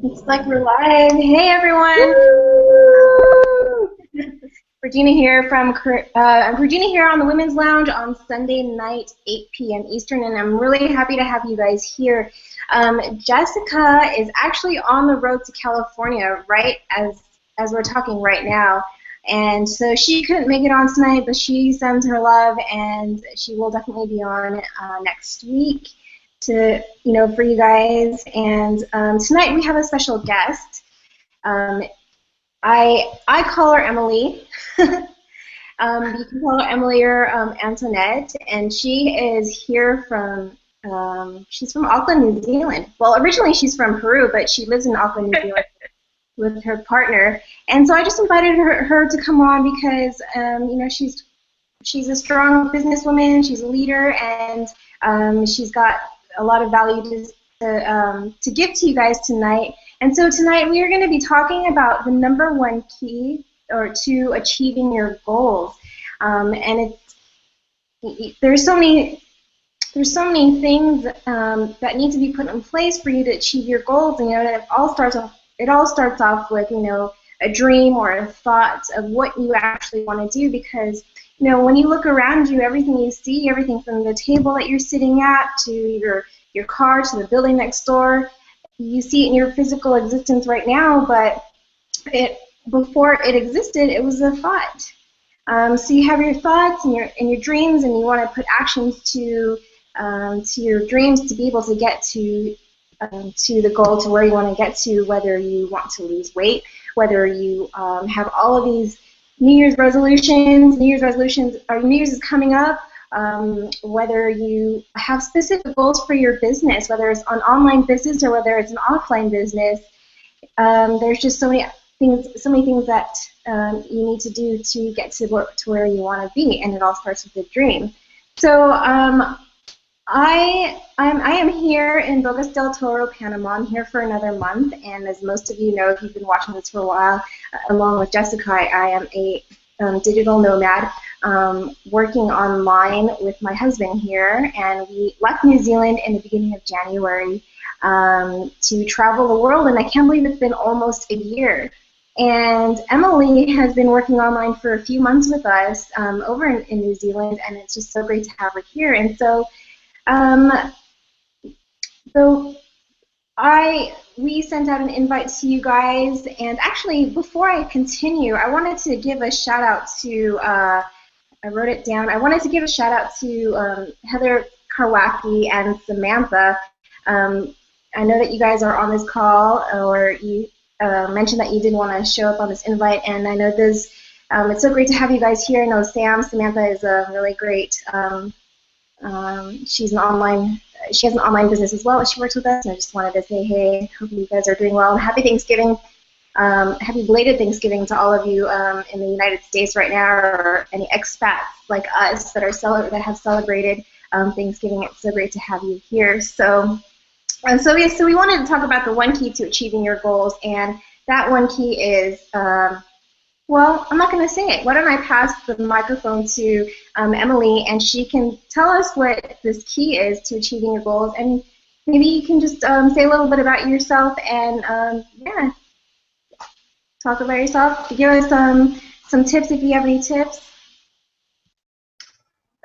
Looks like we're live. Hey everyone, Woo! Regina here I'm Regina here on the Women's Lounge on Sunday night, 8 p.m. Eastern, and I'm really happy to have you guys here. Jessica is actually on the road to California right as we're talking right now, and so she couldn't make it on tonight, but she sends her love, and she will definitely be on next week to for you guys. And tonight we have a special guest. Um, I call her Emily. You can call her Emily or Antoinette, and she is here from she's from Auckland, New Zealand. Well, originally she's from Peru, but she lives in Auckland, New Zealand with her partner. And so I just invited her to come on because she's a strong businesswoman, she's a leader, and she's got a lot of value to give to you guys tonight. And so tonight we are going to be talking about the number one key or to achieving your goals. And there's so many things that need to be put in place for you to achieve your goals. And it all starts off with a dream or a thought of what you actually want to do, because when you look around you, everything you see, everything from the table that you're sitting at to your car to the building next door, you see it in your physical existence right now, but before it existed, it was a thought. So you have your thoughts and your dreams, and you want to put actions to your dreams to be able to get to the goal, to where you want to get to, whether you want to lose weight, whether you have all of these New Year's resolutions, or New Year's is coming up, whether you have specific goals for your business, whether it's an online business or whether it's an offline business. There's just so many things that you need to do to get to where you want to be, and it all starts with a dream. So I am here in Bocas del Toro, Panama. I'm here for another month, and as most of you know, if you've been watching this for a while, along with Jessica, I am a digital nomad working online with my husband here, and we left New Zealand in the beginning of January to travel the world, and I can't believe it's been almost a year. And Emily has been working online for a few months with us over in New Zealand, and it's just so great to have her here. And um, so we sent out an invite to you guys, and actually, before I continue, I wanted to give a shout out to. I wrote it down. I wanted to give a shout out to Heather Karwacki and Samantha. I know that you guys are on this call, or you mentioned that you didn't want to show up on this invite, and I know this. It's so great to have you guys here. I know Samantha is a really great. She has an online business as well. She works with us, and I just wanted to say, hey, hope you guys are doing well. Happy Thanksgiving. Happy belated Thanksgiving to all of you in the United States right now, or any expats like us that have celebrated Thanksgiving. It's so great to have you here. So we wanted to talk about the one key to achieving your goals, and that one key is well, I'm not going to say it. Why don't I pass the microphone to Emily, and she can tell us what this key is to achieving your goals, and maybe you can just say a little bit about yourself and talk about yourself. Give us some tips if you have any tips.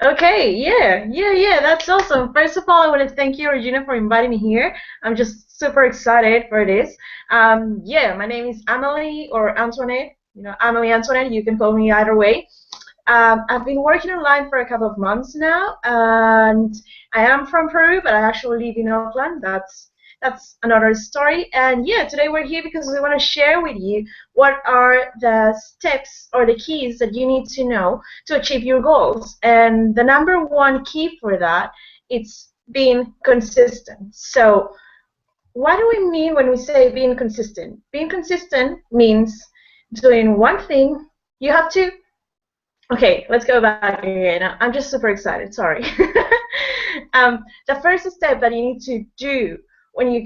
Okay, yeah, that's awesome. First of all, I want to thank you, Regina, for inviting me here. I'm just super excited for this. Yeah, my name is Emily or Antoinette. Emily Antoinette, you can call me either way. I've been working online for a couple of months now, and I am from Peru, but I actually live in Auckland. That's another story. And yeah, today we're here because we want to share with you what are the steps or the keys that you need to know to achieve your goals. And the number one key for that is being consistent. So what do we mean when we say being consistent? Being consistent means doing one thing. You have to. Okay, let's go back again. I'm just super excited. Sorry. The first step that you need to do when you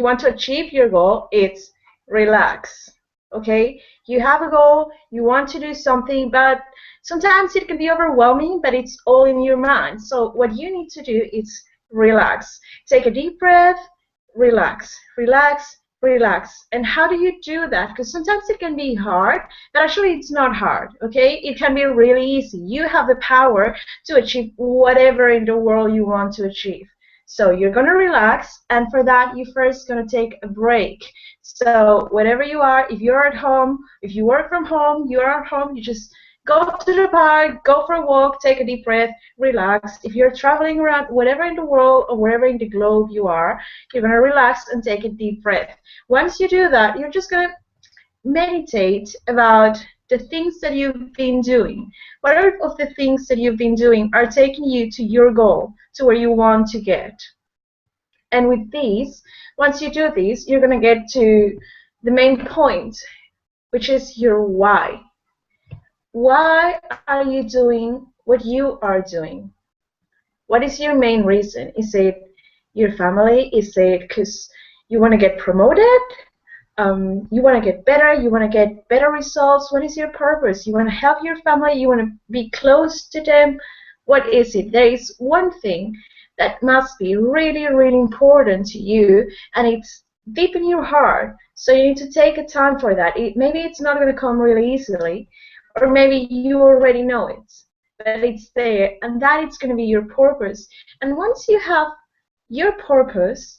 want to achieve your goal, it's relax. Okay, you have a goal, you want to do something, but sometimes it can be overwhelming, but it's all in your mind. So what you need to do is relax. Take a deep breath, relax, relax, relax. And how do you do that? Because sometimes it can be hard, but actually it's not hard, okay? It can be really easy. You have the power to achieve whatever in the world you want to achieve. So you're going to relax, and for that, you're first going to take a break. So wherever you are, if you're at home, if you work from home, you're at home, you just go to the park, go for a walk, take a deep breath, relax. If you're traveling around, whatever in the world or wherever in the globe you are, you're going to relax and take a deep breath. Once you do that, you're just going to meditate about the things that you've been doing. What are of the things that you've been doing are taking you to your goal, to where you want to get? And with these, once you do this, you're going to get to the main point, which is your why. Why are you doing what you are doing? What is your main reason? Is it your family? Is it because you want to get promoted? You want to get better? You want to get better results? What is your purpose? You want to help your family? You want to be close to them? What is it? There is one thing that must be really, really important to you, and it's deep in your heart. So you need to take a time for that. Maybe it's not going to come really easily, or maybe you already know it, but it's there, and that is going to be your purpose. And once you have your purpose,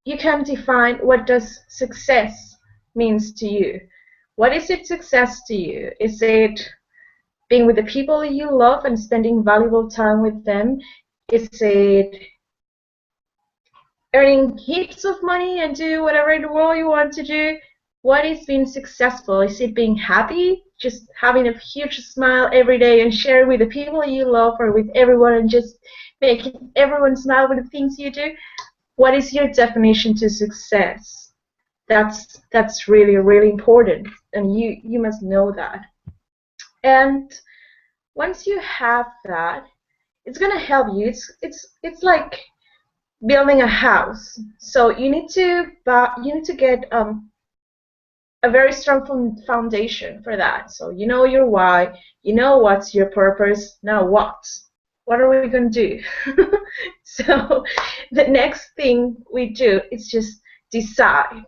you can define what does success means to you. What is it success to you? Is it being with the people you love and spending valuable time with them? Is it earning heaps of money and do whatever in the world you want to do? What is being successful? Is it being happy? Just having a huge smile every day and share with the people you love or with everyone and just making everyone smile with the things you do? What is your definition to success? That's really, really important, and you must know that. And once you have that, it's gonna help you. It's like building a house. So you need to get a very strong foundation for that. So you know your why, you know what's your purpose. Now what? What are we going to do? So the next thing we do is just decide.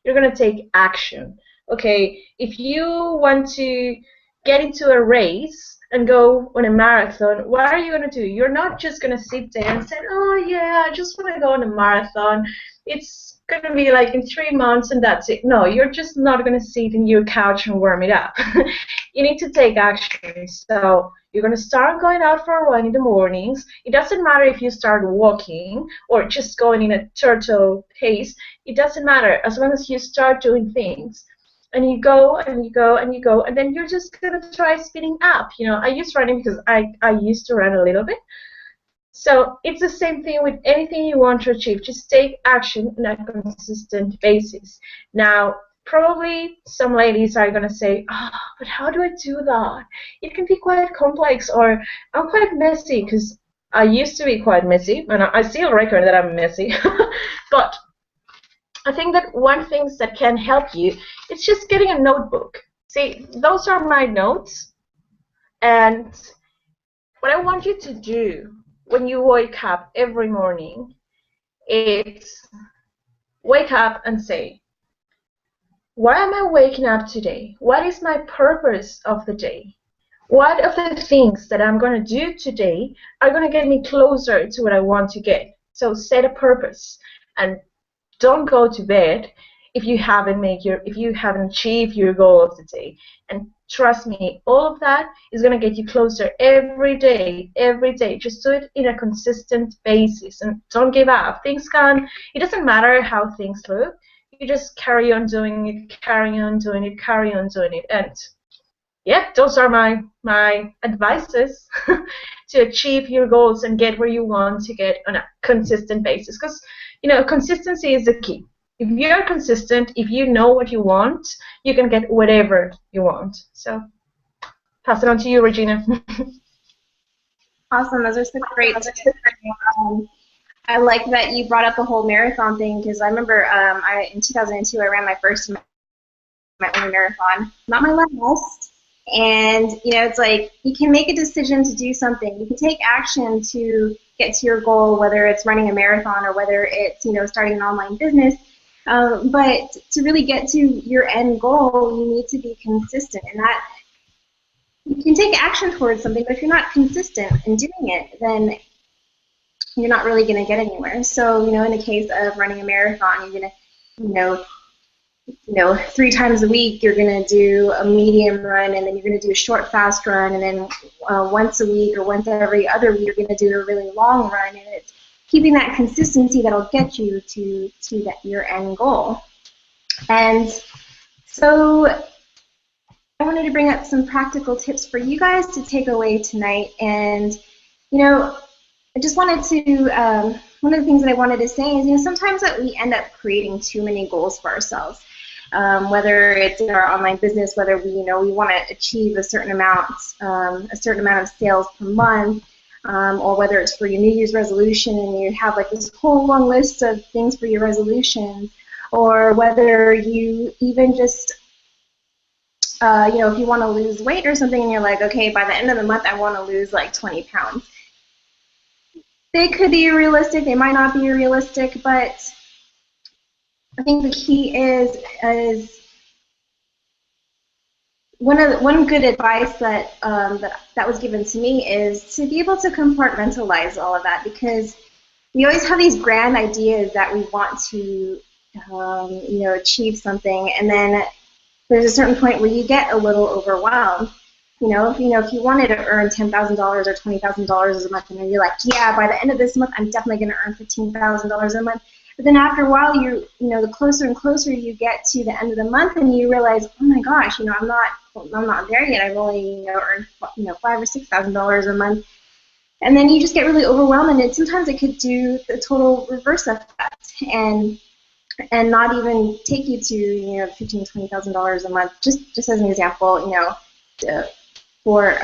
You're going to take action. Okay, if you want to get into a race and go on a marathon, what are you going to do? You're not just going to sit there and say, oh yeah, I just want to go on a marathon. It's going to be like in 3 months and that's it. No, you're just not going to sit in your couch and warm it up. You need to take action. So you're going to start going out for a run in the mornings. It doesn't matter if you start walking or just going in a turtle pace. It doesn't matter as long as you start doing things. And you go and you go and you go, and then you're just going to try speeding up. You know, I use running because I used to run a little bit. So it's the same thing with anything you want to achieve. Just take action on a consistent basis. Now, probably some ladies are going to say, oh, but how do I do that? It can be quite complex, or I'm quite messy, because I used to be quite messy, and I still reckon that I'm messy. But I think that one thing that can help you is just getting a notebook. See, those are my notes, and what I want you to do when you wake up every morning is wake up and say, why am I waking up today? What is my purpose of the day? What of the things that I'm going to do today are going to get me closer to what I want to get? So set a purpose, and don't go to bed if you haven't achieved your goal of the day. And trust me, all of that is going to get you closer every day, every day. Just do it in a consistent basis and don't give up. It doesn't matter how things look. You just carry on doing it, carry on doing it, carry on doing it. And yeah, those are my advices to achieve your goals and get where you want to get on a consistent basis. Because, you know, consistency is the key. If you're consistent, if you know what you want, you can get whatever you want. So, pass it on to you, Regina. Awesome. Those are so great. I like that you brought up the whole marathon thing, because I remember in 2002 I ran my first marathon, not my last. And, you know, it's like you can make a decision to do something. You can take action to get to your goal, whether it's running a marathon or whether it's, starting an online business. But to really get to your end goal, you need to be consistent, and that you can take action towards something, but if you're not consistent in doing it, then you're not really going to get anywhere. So, in the case of running a marathon, you're going to, 3 times a week you're going to do a medium run, and then you're going to do a short, fast run, and then once a week or once every other week you're going to do a really long run, and it's keeping that consistency that'll get you to your end goal. And so I wanted to bring up some practical tips for you guys to take away tonight. And, I just wanted to, one of the things that I wanted to say is, sometimes that we end up creating too many goals for ourselves. Whether it's in our online business, whether we want to achieve a certain amount of sales per month, or whether it's for your New Year's resolution and you have like this whole long list of things for your resolutions, or whether you even just if you want to lose weight or something and you're like, okay, by the end of the month I want to lose like 20 pounds. They could be realistic, they might not be realistic, but I think the key is one good advice that that was given to me is to be able to compartmentalize all of that, because we always have these grand ideas that we want to achieve something, and then there's a certain point where you get a little overwhelmed. If you wanted to earn $10,000 or $20,000 a month, and you're like, yeah, by the end of this month, I'm definitely going to earn $15,000 a month. But then after a while, the closer and closer you get to the end of the month, and you realize, oh my gosh, I'm not there yet. I've only earned $5,000 or $6,000 a month, and then you just get really overwhelmed, and sometimes it could do the total reverse effect, and not even take you to $15,000, $20,000 a month. Just as an example, for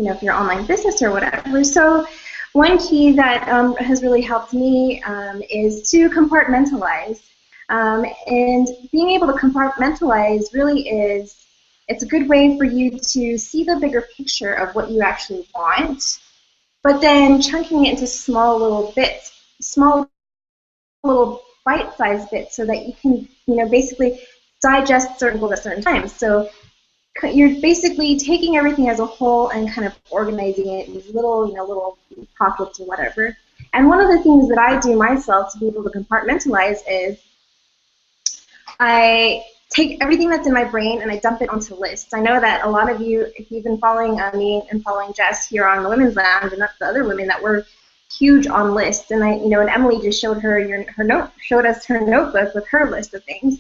for your online business or whatever. So one key that has really helped me is to compartmentalize. And being able to compartmentalize really it's a good way for you to see the bigger picture of what you actually want, but then chunking it into small little bits, small little bite-sized bits, so that you can basically digest certain goals at certain times. So you're basically taking everything as a whole and kind of organizing it in these little pockets or whatever. And one of the things that I do myself to be able to compartmentalize is I take everything that's in my brain and I dump it onto lists. I know that a lot of you, if you've been following me and following Jess here on the Women's Lounge and the other women, that were huge on lists. And and Emily just showed showed us her notebook with her list of things.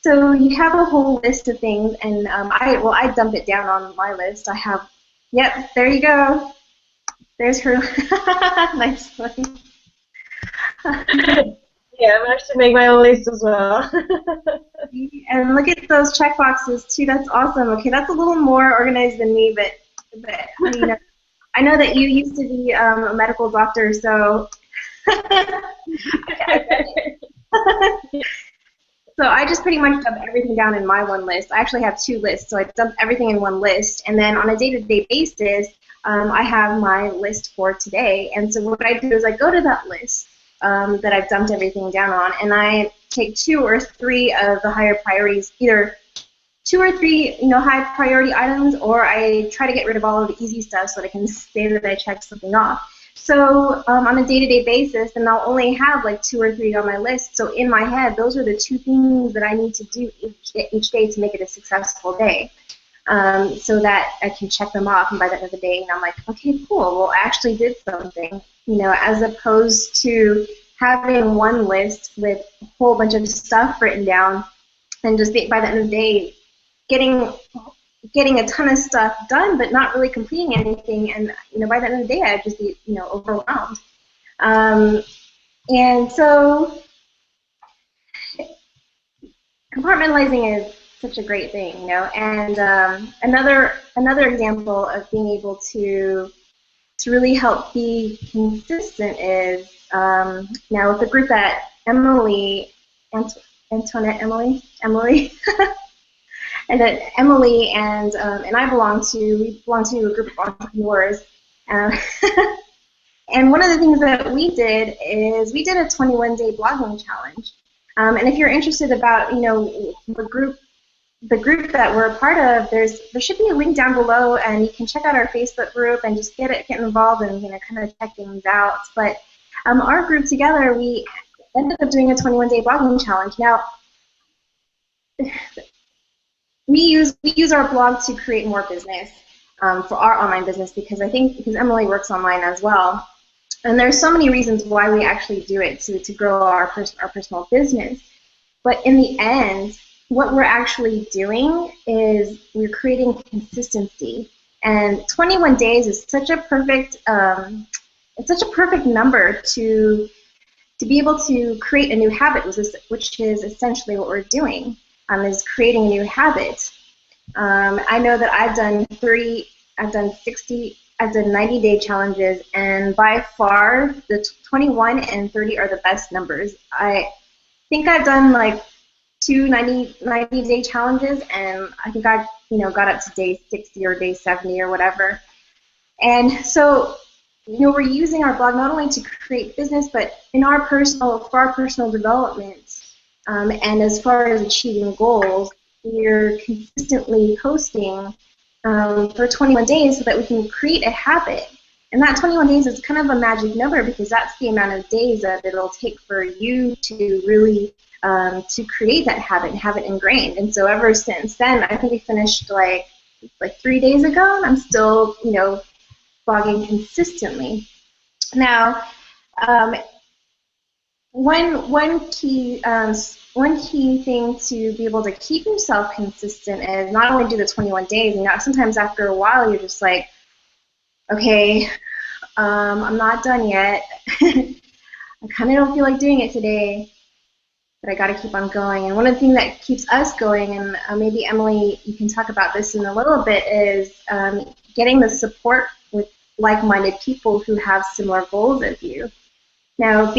So you have a whole list of things, and I dump it down on my list. I have, yep, there you go. There's her nice one. Yeah, I'm actually make my own list as well. And look at those check boxes too. That's awesome. Okay, that's a little more organized than me, but I know that you used to be a medical doctor, so. So I just pretty much dump everything down in my one list. I actually have 2 lists, so I dump everything in one list, and then on a day-to-day basis, I have my list for today. And so what I do is I go to that list that I've dumped everything down on, and I take 2 or 3 of the higher priorities, either 2 or 3 high priority items, or I try to get rid of all of the easy stuff so that I can say that I checked something off. So on a day-to-day basis, and I'll only have like 2 or 3 on my list. So in my head, those are the 2 things that I need to do each day to make it a successful day, so that I can check them off. And by the end of the day, I'm like, okay, cool. Well, I actually did something. As opposed to having one list with a whole bunch of stuff written down, and just by the end of the day, getting a ton of stuff done, but not really completing anything, and by the end of the day, I'd just be overwhelmed. And so compartmentalizing is such a great thing, And another example of being able to really help be consistent is now with the group that Emily. And that Emily and I belong to, we belong to a group of entrepreneurs. And one of the things that we did is we did a 21-day blogging challenge. And if you're interested about, the group that we're a part of, there should be a link down below, and you can check out our Facebook group and just get involved and kind of check things out. But our group together, we ended up doing a 21-day blogging challenge. Now, we use our blog to create more business for our online business, because Emily works online as well. And there's so many reasons why we actually do it to grow our personal business. But in the end, what we're actually doing is we're creating consistency. And 21 days is such a perfect number to be able to create a new habit, which is essentially what we're doing, is creating a new habit. I know that I've done 90-day challenges, and by far the 21 and 30 are the best numbers. I think I've done like 2 90-day challenges, and I think I got up to day 60 or day 70 or whatever. And so we're using our blog not only to create business, but for our personal development, and as far as achieving goals, we're consistently posting for 21 days so that we can create a habit. And that 21 days is kind of a magic number, because that's the amount of days that it'll take for you to really to create that habit and have it ingrained. And so ever since then, I think we finished like 3 days ago, and I'm still blogging consistently. Now, one key thing to be able to keep yourself consistent is not only do the 21 days. Sometimes after a while you're just like, okay, I'm not done yet. I kind of don't feel like doing it today, but I got to keep on going. And one of the things that keeps us going, and maybe Emily, you can talk about this in a little bit, is getting the support with like-minded people who have similar goals as you. Now,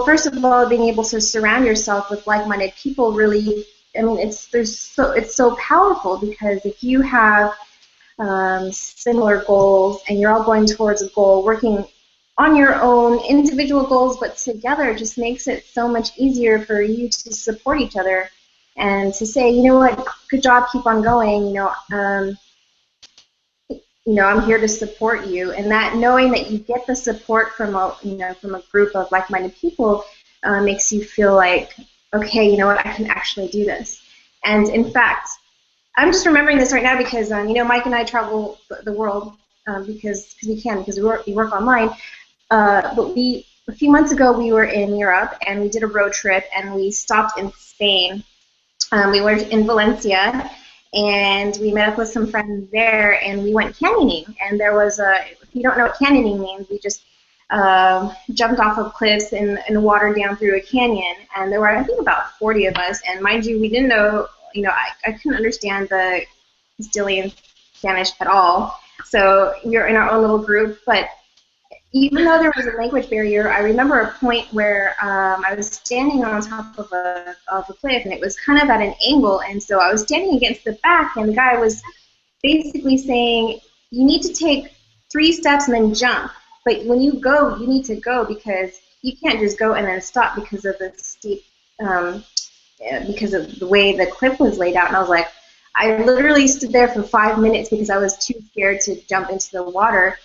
first of all, being able to surround yourself with like-minded people really, it's so powerful, because if you have similar goals and you're all going towards a goal, working on your own individual goals, but together, just makes it so much easier for you to support each other and to say, you know what, good job, keep on going. I'm here to support you, and that knowing that you get the support from a group of like-minded people makes you feel like, okay, you know what, I can actually do this. And in fact, I'm just remembering this right now because Mike and I travel the world because we work online. But a few months ago we were in Europe, and we did a road trip, and we stopped in Spain. We were in Valencia, and we met up with some friends there, and we went canyoning. And there was if you don't know what canyoning means, we just jumped off of cliffs and water down through a canyon. And there were, I think, about 40 of us. And mind you, we didn't know, I couldn't understand the Castilian Spanish at all. So we were in our own little group. But even though there was a language barrier, I remember a point where I was standing on top of a cliff, and it was kind of at an angle, and so I was standing against the back, and the guy was basically saying, you need to take 3 steps and then jump, but when you go, you need to go, because you can't just go and then stop because of the steep, because of the way the cliff was laid out. And I was like, I literally stood there for 5 minutes because I was too scared to jump into the water.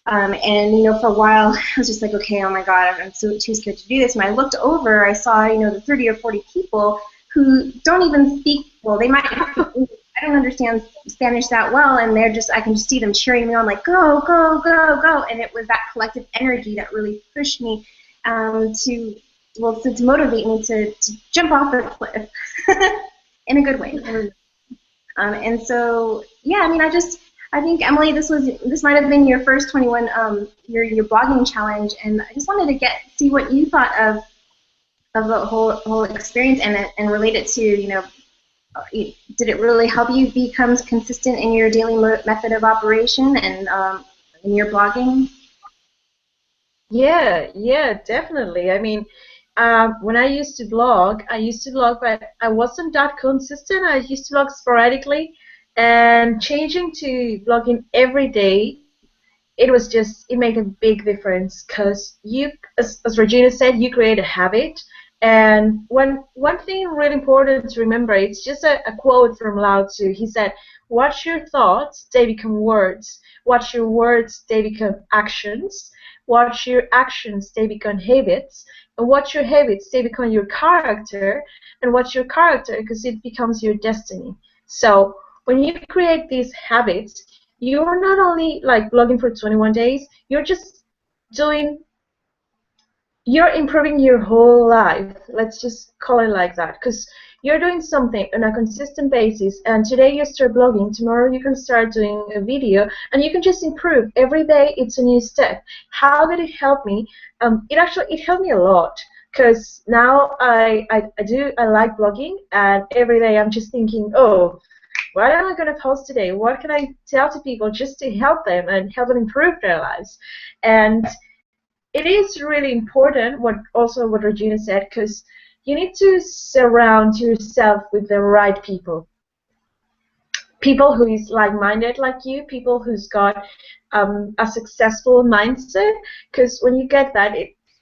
And for a while, I was just like, okay, oh my God, I'm too scared to do this. And I looked over, I saw, the 30 or 40 people who don't even speak, well, they might speak English. I don't understand Spanish that well, and I can just see them cheering me on, like, go, go, go, go. And it was that collective energy that really pushed me to motivate me to jump off the cliff in a good way. And so, yeah, I think, Emily, this might have been your first 21 your blogging challenge, and I just wanted to see what you thought of the whole experience and relate it to did it really help you become consistent in your daily method of operation and in your blogging? Yeah, definitely. When I used to blog, but I wasn't that consistent. I used to blog sporadically. And changing to blogging every day, it made a big difference because as Regina said, you create a habit. And one thing really important to remember, it's just a quote from Lao Tzu. He said, "Watch your thoughts, they become words. Watch your words, they become actions. Watch your actions, they become habits. And watch your habits, they become your character. And watch your character, because it becomes your destiny." So when you create these habits, you're not only like blogging for 21 days, doing you're improving your whole life. Let's just call it like that, because you're doing something on a consistent basis, and today you start blogging, tomorrow you can start doing a video, and you can just improve. Every day it's a new step. How did it help me? It helped me a lot, because now I like blogging, and every day I'm just thinking, oh, what am I going to post today? What can I tell to people just to help them and help them improve their lives? And it is really important what Regina said, because you need to surround yourself with the right people who is like-minded like you, people who's got a successful mindset. Because when you get that,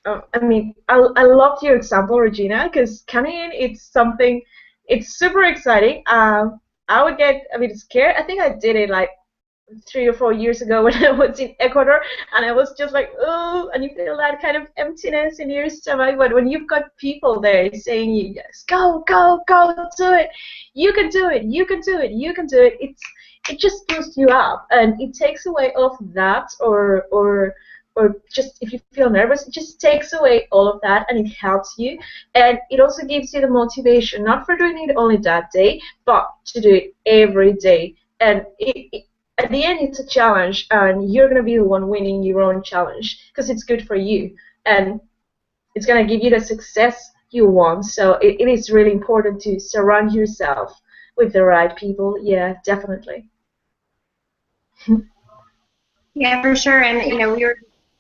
I loved your example, Regina, because coming in, it's super exciting. I would get a bit scared. I think I did it like 3 or 4 years ago when I was in Ecuador, and I was just like, oh, and you feel that kind of emptiness in your stomach. But when you've got people there saying, you just go, go, go, do it, you can do it, you can do it, you can do it, it just boosts you up, and it takes away all of that, or just if you feel nervous, it just takes away all of that, and it helps you, and it also gives you the motivation, not for doing it only that day, but to do it every day. And at the end, it's a challenge, and you're going to be the one winning your own challenge, because it's good for you, and it's going to give you the success you want. So it is really important to surround yourself with the right people. Yeah, definitely. Yeah, for sure. And we were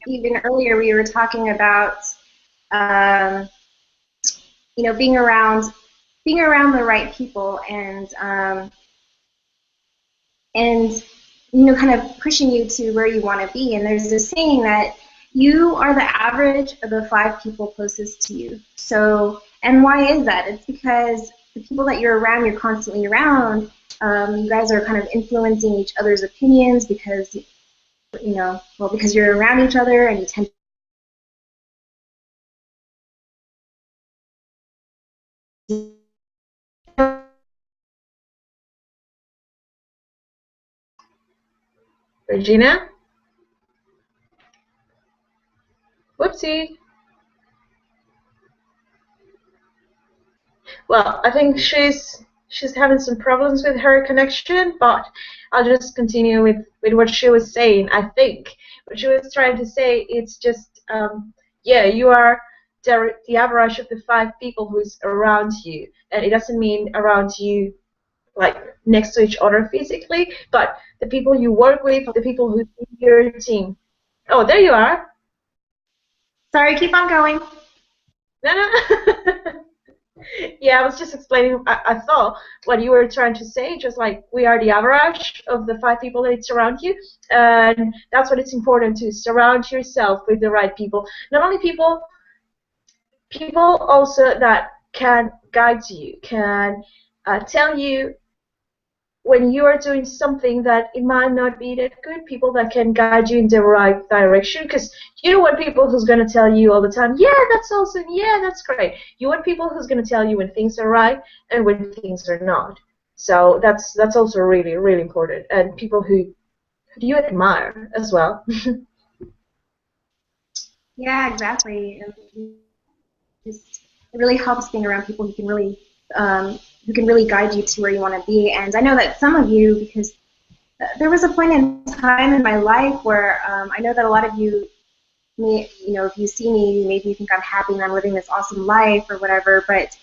even earlier we were talking about um, being around the right people, and kind of pushing you to where you want to be. And there's this saying that you are the average of the 5 people closest to you. So, and why is that? It's because the people that you're around, you're constantly around. You guys are kind of influencing each other's opinions because, because you're around each other, and you tend to. Regina? Whoopsie. Well, I think she's having some problems with her connection, but I'll just continue with what she was saying. I think what she was trying to say, it's just, yeah, you are the average of the 5 people who's around you, and it doesn't mean around you like next to each other physically, but the people you work with, the people who in your team. Oh, there you are. Sorry, keep on going. No, no. Yeah, I was just explaining. I thought what you were trying to say, just like we are the average of the 5 people that surround you, and that's what it's important to surround yourself with the right people. Not only people also that can guide you, can tell you when you are doing something that it might not be that good, people that can guide you in the right direction, because you don't want people who's going to tell you all the time, yeah, that's awesome, yeah, that's great. You want people who's going to tell you when things are right and when things are not. So that's also really, really important, and people who you admire as well. Yeah, exactly. It really helps being around people who can really guide you to where you want to be. And I know that some of you, because there was a point in time in my life where I know that a lot of you, if you see me, maybe you think I'm happy and I'm living this awesome life or whatever, but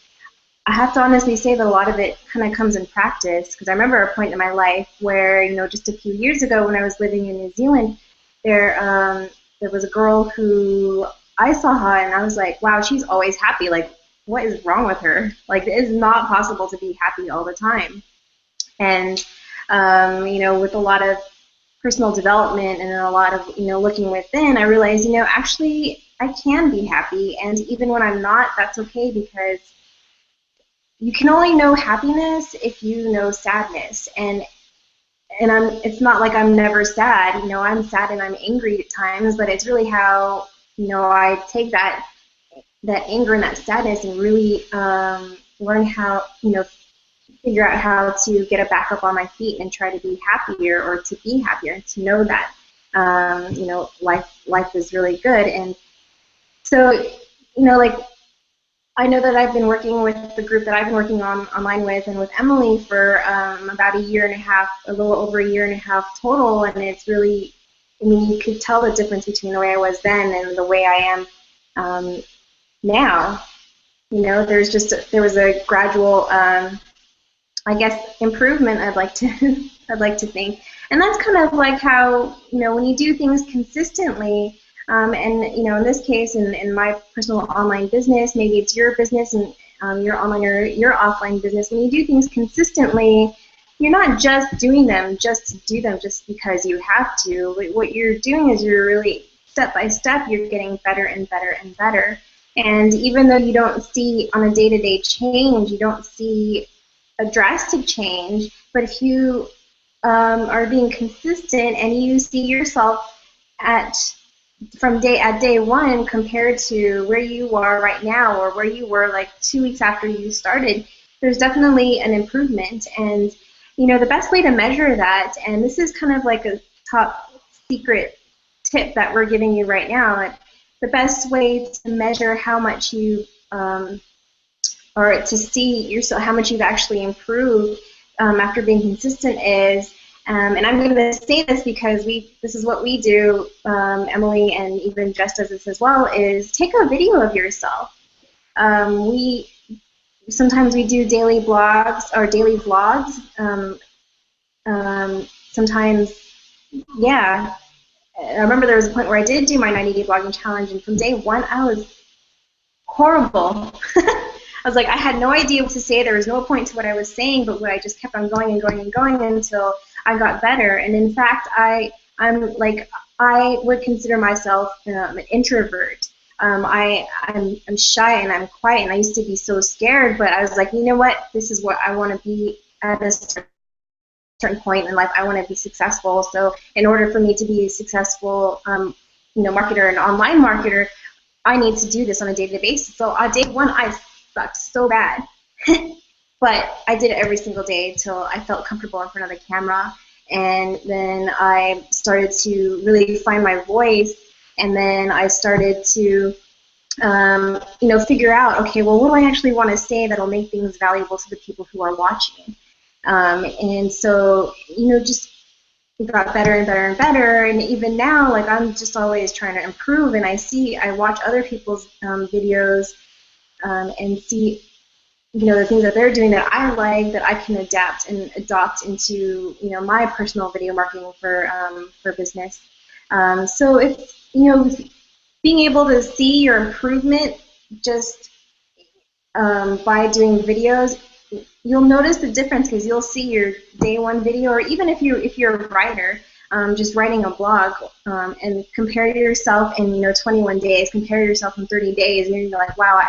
I have to honestly say that a lot of it kind of comes in practice, because I remember a point in my life where, just a few years ago when I was living in New Zealand, there was a girl who I saw her and I was like, wow, she's always happy. Like, what is wrong with her? Like, it is not possible to be happy all the time. And, with a lot of personal development and a lot of looking within, I realized actually I can be happy, and even when I'm not, that's okay, because you can only know happiness if you know sadness. And it's not like I'm never sad. I'm sad and I'm angry at times, but it's really how I take that anger and that sadness and really learn how figure out how to get it back up on my feet and try to be happier, or to be happier, and to know that life is really good. And so like, I know that I've been working with the group that I've been working on online with, and with Emily for about a year and a half, a little over a year and a half total, and it's really, I mean, you could tell the difference between the way I was then and the way I am now. There was a gradual, I guess, improvement. I'd like to I'd like to think, and that's kind of like how when you do things consistently. And in this case, in my personal online business, maybe it's your business and your online or your offline business. When you do things consistently, you're not just doing them just to do them just because you have to. What you're doing is you're really step by step. You're getting better and better and better. And even though you don't see on a day-to-day change, you don't see a drastic change, but if you are being consistent and you see yourself from day one compared to where you are right now, or where you were like 2 weeks after you started, there's definitely an improvement. And the best way to measure that, and this is kind of like a top secret tip that we're giving you right now, the best way to measure how much you or to see yourself, how much you've actually improved after being consistent is, and I'm going to say this because this is what we do, Emily and even Jess does this as well, is take a video of yourself. Sometimes we do daily blogs or daily vlogs. Sometimes, yeah. I remember there was a point where I did do my 90-day blogging challenge, and from day one I was horrible. I was like, I had no idea what to say. There was no point to what I was saying, but I just kept on going and going and going until I got better. And in fact, I would consider myself an introvert. I'm shy and I'm quiet, and I used to be so scared. But I was like, you know what? This is what I want to be at a certain point in life. I want to be successful. So in order for me to be a successful, marketer and online marketer, I need to do this on a day-to-day basis. So on day one, I sucked so bad. But I did it every single day till I felt comfortable in front of the camera. And then I started to really find my voice. And then I started to, figure out, okay, well, what do I actually want to say that'll make things valuable to the people who are watching? And so, just got better and better and better. And even now, like, I'm just always trying to improve. And I watch other people's videos and see, the things that they're doing that I like, that I can adapt and adopt into, my personal video marketing for business. So it's, being able to see your improvement just by doing videos, you'll notice the difference, because you'll see your day one video, or even if you're a writer, just writing a blog, and compare yourself in 21 days, compare yourself in 30 days, and you're like, wow, I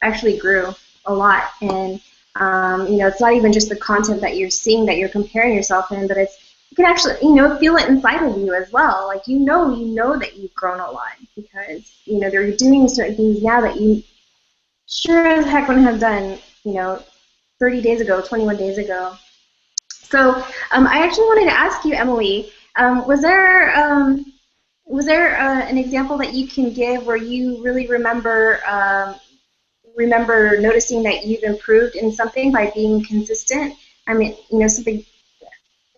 actually grew a lot. And it's not even just the content that you're seeing that you're comparing yourself in, but you can actually feel it inside of you as well. Like you know that you've grown a lot, because they're doing certain things now that you sure as heck wouldn't have done 30 days ago, 21 days ago. So I actually wanted to ask you, Emily, was there an example that you can give where you really remember noticing that you've improved in something by being consistent? I mean, something,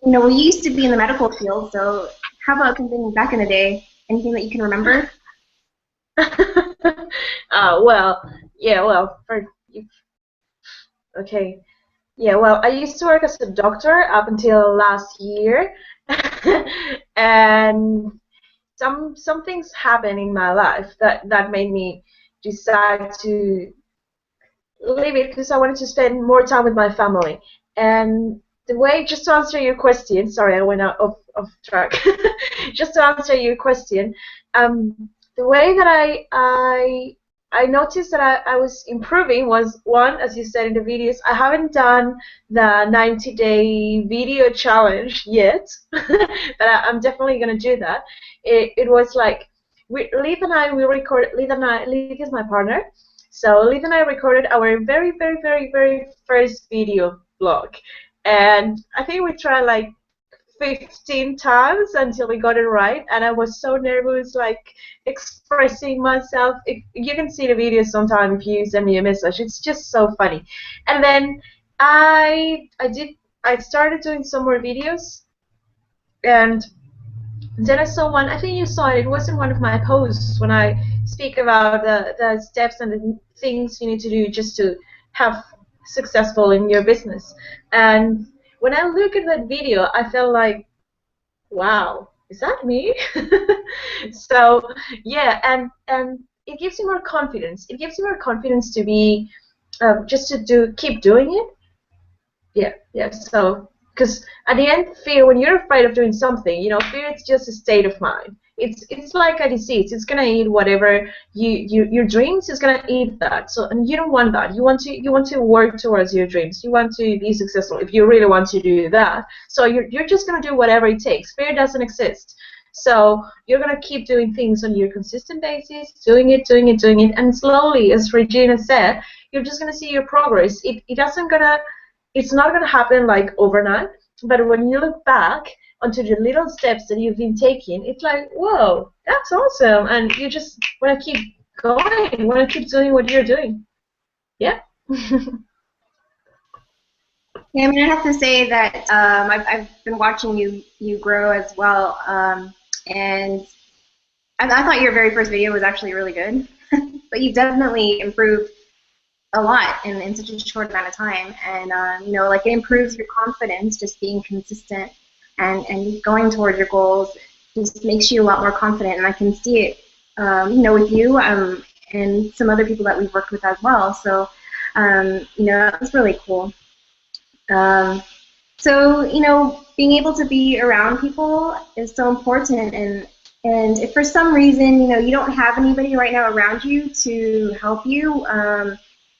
we used to be in the medical field, so how about something back in the day? Anything that you can remember? Okay. Yeah, well, I used to work as a doctor up until last year, and some things happened in my life that made me decide to leave it, because I wanted to spend more time with my family. And the way, just to answer your question, sorry, I went out off track. Just to answer your question, the way that I noticed that I was improving was, one, as you said in the videos, I haven't done the 90-day video challenge yet, but I'm definitely gonna do that. It was like Liv and I, Liv is my partner, so Liv and I recorded our very, very, very, very first video blog, and I think we tried like 15 times until we got it right, and I was so nervous, like expressing myself. You can see the video sometime if you send me a message. It's just so funny. And then I started doing some more videos, and then I saw one. I think you saw it. It was in one of my posts when I speak about the steps and the things you need to do just to have successful in your business. And when I look at that video, I felt like, wow, is that me? So yeah, and it gives you more confidence. It gives you more confidence to be just to keep doing it. Yeah. So because at the end, fear, when you're afraid of doing something, fear is just a state of mind. It's like a disease. It's gonna eat whatever your dreams is gonna eat that. So, and you don't want that. You want to work towards your dreams. You want to be successful if you really want to do that. So you're just gonna do whatever it takes. Fear doesn't exist. So you're gonna keep doing things on your consistent basis, doing it, and slowly, as Regina said, you're just gonna see your progress. It's not gonna happen like overnight. But when you look back onto the little steps that you've been taking, it's like, whoa, that's awesome, and you just want to keep going, want to keep doing what you're doing. Yeah. Yeah, I mean, I have to say that I've been watching you grow as well, and I thought your very first video was actually really good, but you definitely improved a lot in such a short amount of time, and like it improves your confidence just being consistent and going towards your goals. Just makes you a lot more confident, and I can see it with you and some other people that we've worked with as well. So that was really cool. So being able to be around people is so important, and if for some reason you don't have anybody right now around you to help you,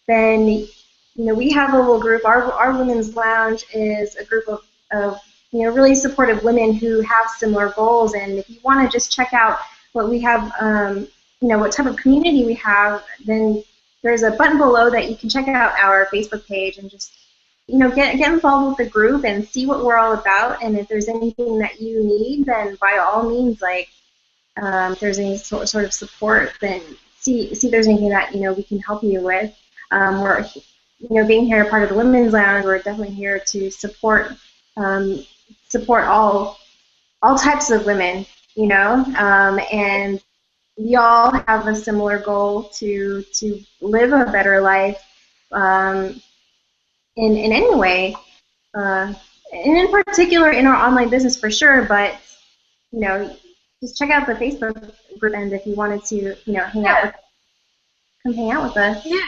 then we have a little group. Our women's lounge is a group of really supportive women who have similar goals. And if you want to just check out what we have, what type of community we have, then there's a button below that you can check out our Facebook page and just get involved with the group and see what we're all about. And if there's anything that you need, then by all means, if there's any sort of support, then see if there's anything that we can help you with. We're being here part of the Women's Lounge, we're definitely here to support all types of women, and we all have a similar goal to live a better life in any way, and in particular in our online business for sure. But just check out the Facebook group, and if you wanted to come hang out with us. Yeah.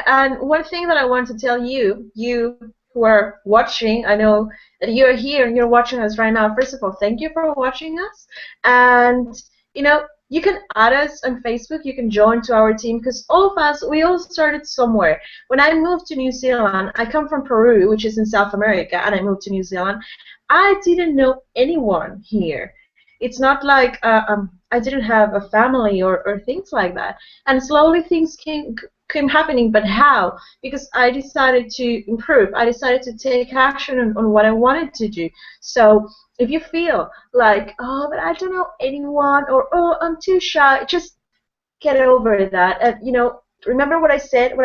And one thing that I want to tell you who are watching, I know that you're here and you're watching us right now. First of all, thank you for watching us. And you can add us on Facebook. You can join to our team, because all of us, we all started somewhere. When I moved to New Zealand, I come from Peru, which is in South America, and I moved to New Zealand. I didn't know anyone here. It's not like I didn't have a family or things like that. And slowly things came happening. But how? Because I decided to improve. I decided to take action on what I wanted to do. So if you feel like, oh, but I don't know anyone, or oh, I'm too shy, just get over that. And remember what I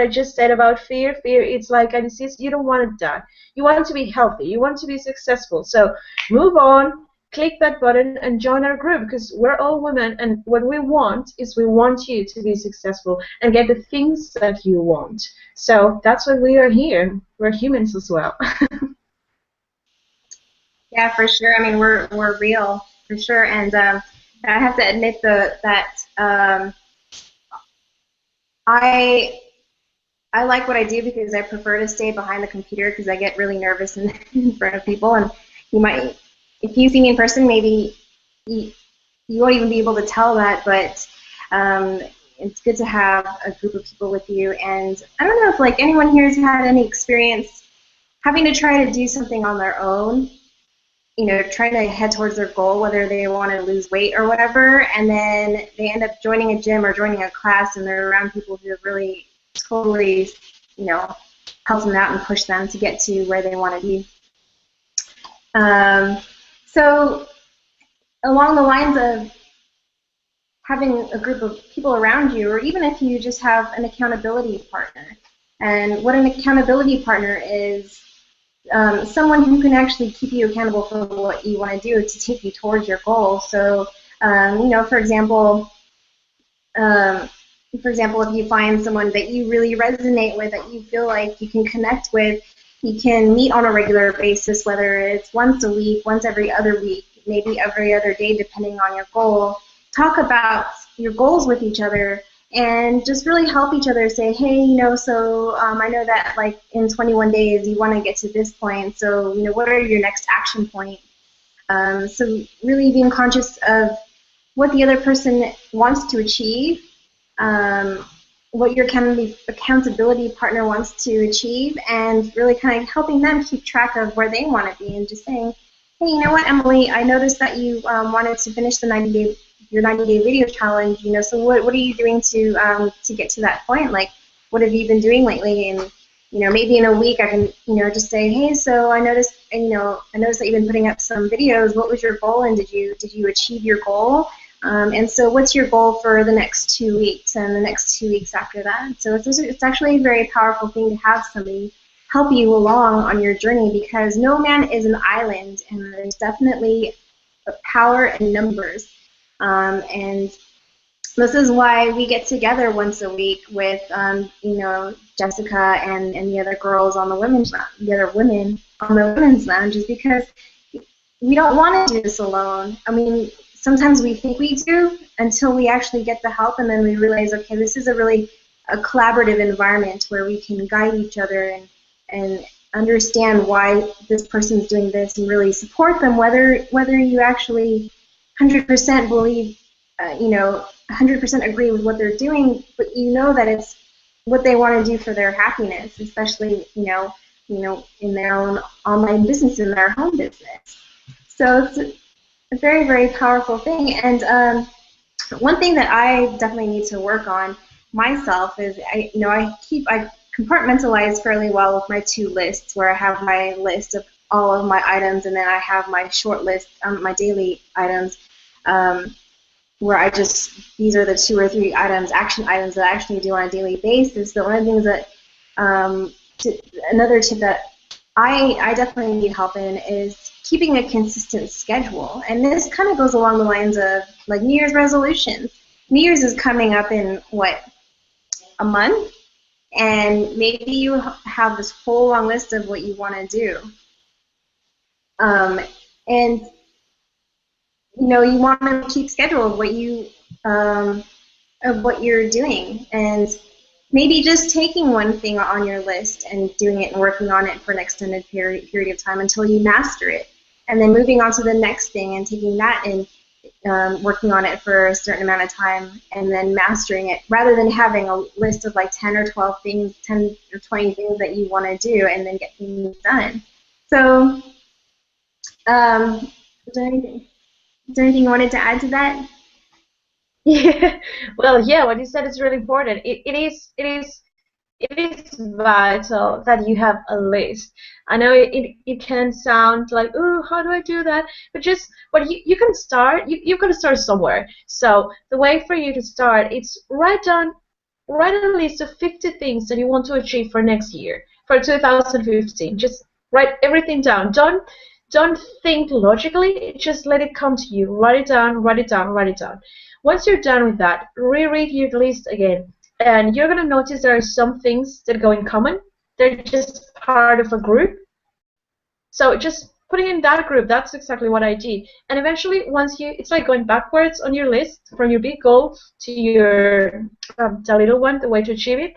just said about fear. Fear, it's like a disease. You don't want to die. You want to be healthy. You want to be successful. So move on. Click that button and join our group, because we're all women, and what we want is we want you to be successful and get the things that you want. So that's why we are here. We're humans as well. Yeah, for sure. I mean, we're real, for sure. And I have to admit that I like what I do, because I prefer to stay behind the computer, because I get really nervous in front of people, and you might if you see me in person, maybe you won't even be able to tell that, but it's good to have a group of people with you. And I don't know if like anyone here has had any experience having to try to do something on their own, you know, trying to head towards their goal, whether they want to lose weight or whatever, and then they end up joining a gym or joining a class, and they're around people who have really totally, you know, helped them out and pushed them to get to where they want to be. So along the lines of having a group of people around you, or even if you just have an accountability partner. And what an accountability partner is, someone who can actually keep you accountable for what you want to do to take you towards your goal. So, you know, for example, if you find someone that you really resonate with, that you feel like you can connect with, you can meet on a regular basis, whether it's once a week, once every other week, maybe every other day, depending on your goal. Talk about your goals with each other and just really help each other. Say, hey, you know, so I know that like in 21 days you want to get to this point, so you know, what are your next action points? So really being conscious of what the other person wants to achieve, what your accountability partner wants to achieve, and really kind of helping them keep track of where they want to be, and just saying, hey, you know what, Emily, I noticed that you wanted to finish the 90-day your 90-day video challenge, you know, so what are you doing to get to that point? Like, what have you been doing lately? And, you know, maybe in a week I can, you know, just say, hey, so I noticed that you've been putting up some videos. What was your goal, and did you achieve your goal? And so what's your goal for the next 2 weeks and the next 2 weeks after that? So it's actually a very powerful thing to have somebody help you along on your journey, because no man is an island, and there's definitely power in numbers. And this is why we get together once a week with, you know, Jessica and the other girls on the women's lounge, is because we don't want to do this alone. I mean, sometimes we think we do until we actually get the help, and then we realize, okay, this is a collaborative environment where we can guide each other and understand why this person's doing this, and really support them, whether you actually 100% believe, 100% agree with what they're doing, but you know that it's what they want to do for their happiness, especially, you know, in their own online business, in their home business. So it's a very, very powerful thing. And one thing that I definitely need to work on myself is, I compartmentalize fairly well with my 2 lists, where I have my list of all of my items, and then I have my short list, my daily items, where these are the 2 or 3 action items that I actually do on a daily basis. So one of the things that, another tip that I definitely need help in is keeping a consistent schedule. And this kind of goes along the lines of like New Year's resolutions. New Year's is coming up in, a month? And maybe you have this whole long list of what you want to do. And you know, you want to keep schedule of what you're doing, and maybe just taking one thing on your list and doing it and working on it for an extended period of time until you master it, and then moving on to the next thing and taking that and working on it for a certain amount of time and then mastering it, rather than having a list of like 10 or 12 things, 10 or 20 things that you want to do and then get things done. So, is there anything you wanted to add to that? Yeah. Well, yeah, what you said is really important. It is vital that you have a list. I know it can sound like, oh, how do I do that? But you can start. You've got to start somewhere. So the way for you to start, it's write a list of 50 things that you want to achieve for next year, for 2015. Just write everything down. Don't think logically. Just let it come to you. Write it down. Write it down. Write it down. Once you're done with that, reread your list again. And you're going to notice there are some things that go in common. They're just part of a group. So just putting in that group, that's exactly what I did. And eventually, it's like going backwards on your list from your big goal to your the little one, the way to achieve it.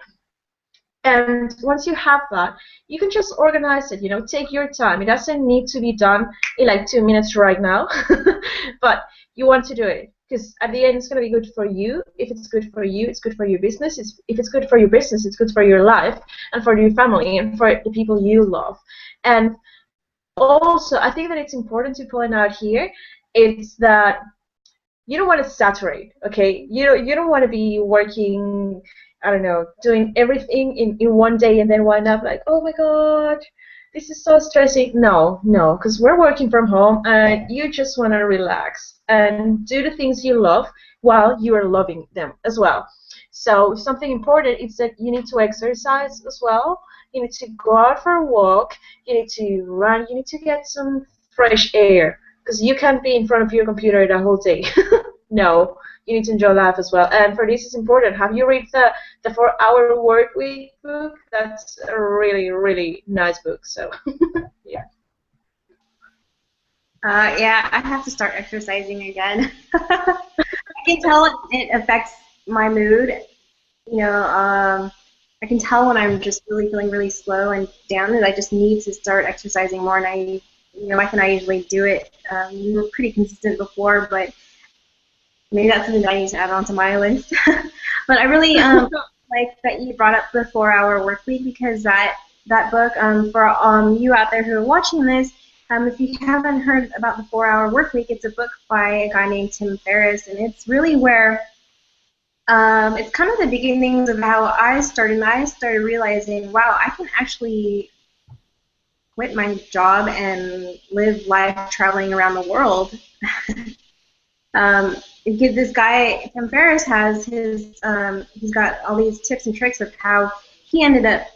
And once you have that, you can just organize it, take your time. It doesn't need to be done in like 2 minutes right now, but you want to do it because at the end it's going to be good for you. If it's good for you, it's good for your business. If it's good for your business, it's good for your life and for your family and for the people you love. And also, I think that it's important to point out here is that you don't want to saturate, okay? You don't want to be working, I don't know, doing everything in one day and then wind up like, oh my god, this is so stressing. No, no, because we're working from home and you just want to relax and do the things you love while you are loving them as well. So something important is that you need to exercise as well. You need to go out for a walk. You need to run. You need to get some fresh air because you can't be in front of your computer the whole day. No, you need to enjoy life as well. And for this, it's important. Have you read the 4 Hour Work Week book? That's a really, really nice book. So, yeah. Yeah, I have to start exercising again. I can tell it affects my mood. I can tell when I'm just really feeling really slow and down, and I just need to start exercising more. And Mike and I usually do it. We were pretty consistent before, but maybe that's something that I need to add onto my list. But I really like that you brought up the 4 Hour Work Week because that book, for you out there who are watching this, if you haven't heard about the 4 Hour Work Week, it's a book by a guy named Tim Ferriss, and it's really where it's kind of the beginnings of how I started. And I started realizing, wow, I can actually quit my job and live life traveling around the world. This guy, Tim Ferriss, has he's got all these tips and tricks of how he ended up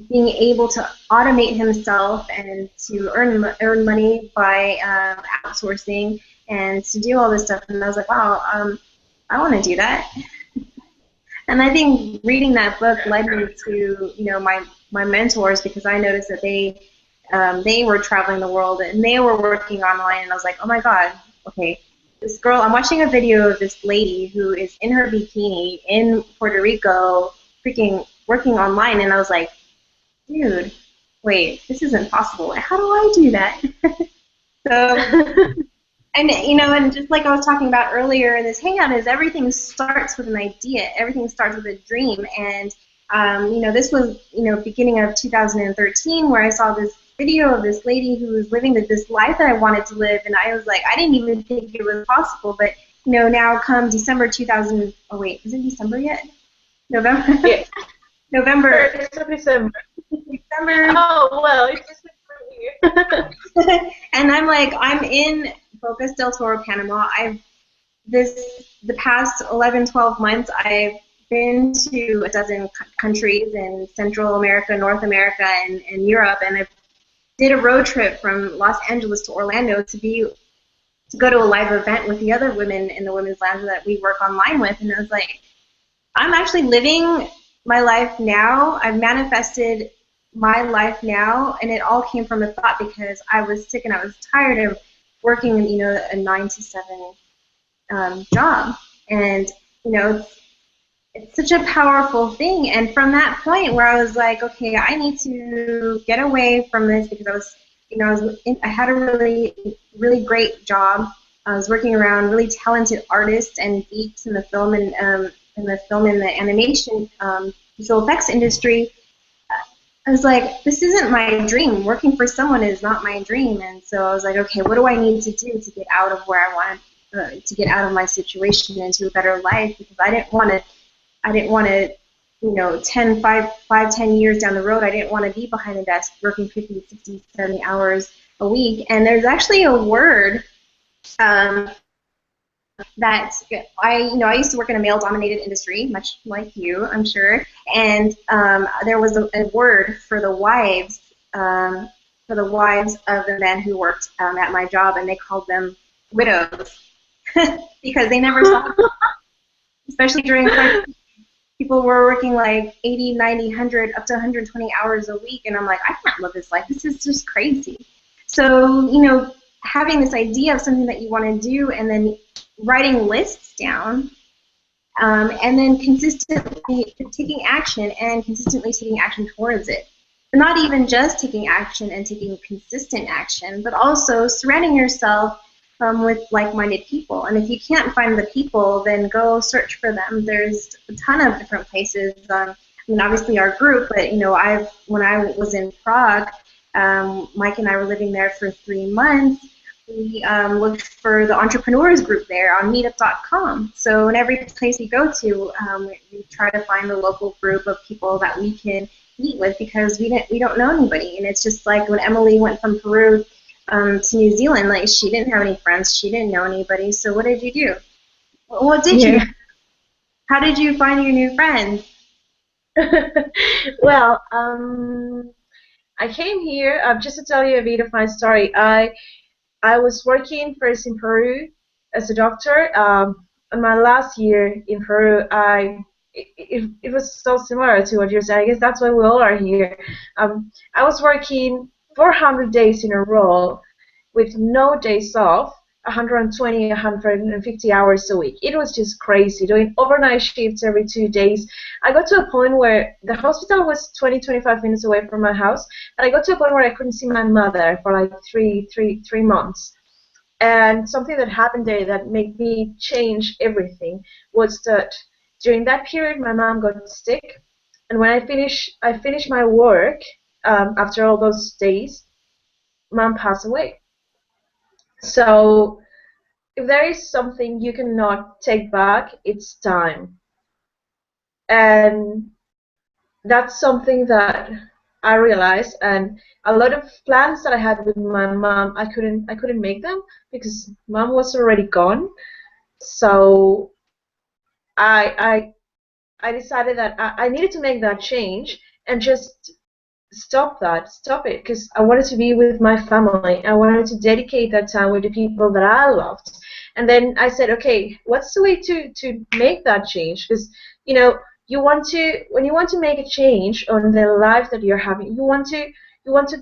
being able to automate himself and to earn money by outsourcing and to do all this stuff. And I was like, wow, I want to do that. And I think reading that book led me to my mentors because I noticed that they were traveling the world and they were working online, and I was like, oh my god, okay. This girl, I'm watching a video of this lady who is in her bikini in Puerto Rico freaking working online, and I was like, dude, wait, this isn't possible. How do I do that? So, and just like I was talking about earlier in this hangout, is everything starts with an idea. Everything starts with a dream, and this was beginning of 2013 where I saw this video of this lady who was living this life that I wanted to live, and I was like, I didn't even think it was possible, but now come December 2000. Oh wait, is it December yet? November. Yeah. November. December. December. Oh well, it's December here. And I'm in Bocas del Toro, Panama. The past 11, 12 months, I've been to a dozen countries in Central America, North America, and Europe, and I've did a road trip from Los Angeles to Orlando to go to a live event with the other women in the women's lounge that we work online with, and I was like, I'm actually living my life now. I've manifested my life now, and it all came from a thought because I was sick and I was tired of working, a 9 to 7 job, and it's such a powerful thing. And from that point where I was like, okay, I need to get away from this because I had a really, really great job. I was working around really talented artists and geeks in the film and the animation visual effects industry. I was like, this isn't my dream. Working for someone is not my dream. And so I was like, okay, what do I need to do to get out of where I want to get out of my situation into a better life? Because I didn't want to 10 years down the road, I didn't want to be behind a desk working 50, 60, 70 hours a week. And there's actually a word that I used to work in a male-dominated industry, much like you, I'm sure. And there was a word for the wives of the men who worked at my job, and they called them widows because they never saw them, especially during quarantine. People were working like 80, 90, 100, up to 120 hours a week, and I'm like, I can't live this life. This is just crazy. So, having this idea of something that you want to do and then writing lists down and then consistently taking action and consistently taking action towards it. But not even just taking action and taking consistent action, but also surrounding yourself with like-minded people. And if you can't find the people, then go search for them. There's a ton of different places. I mean, obviously our group, but when I was in Prague, Mike and I were living there for 3 months. We looked for the entrepreneurs group there on meetup.com. So in every place we go to, we try to find a local group of people that we can meet with, because we don't know anybody. And it's just like when Emily went from Peru to New Zealand, like she didn't have any friends, she didn't know anybody. So what did you do? What did you? How did you find your new friends? Well, I came here just to tell you a bit of my story. I was working first in Peru as a doctor. In my last year in Peru, it was so similar to what you're saying. I guess that's why we all are here. I was working 400 days in a row with no days off, 120, 150 hours a week. It was just crazy, doing overnight shifts every 2 days. I got to a point where the hospital was 20, 25 minutes away from my house, and I got to a point where I couldn't see my mother for like three months. And something that happened there that made me change everything was that during that period, my mom got sick, and when I finished my work after all those days, mom passed away. So if there is something you cannot take back, it's time. And that's something that I realized, and a lot of plans that I had with my mom, I couldn't make them because mom was already gone. So I decided that I needed to make that change and just stop it, because I wanted to be with my family. I wanted to dedicate that time with the people that I loved. And then I said, okay, what's the way to make that change? Because when you want to make a change on the life that you're having, you want to